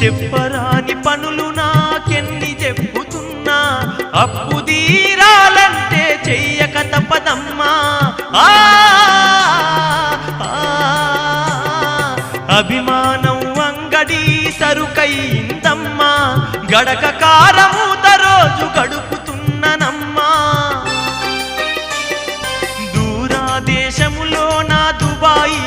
చెప్పరాని పనులు నాకెన్ని చెప్పుతున్నా అప్పు తీరాలంటే చెయ్యక తప్పదమ్మా అభిమానం అంగడి సరుకైందమ్మా గడక కారమూత రోజు గడుపుతున్ననమ్మా దూరాదేశములో నా దుబాయి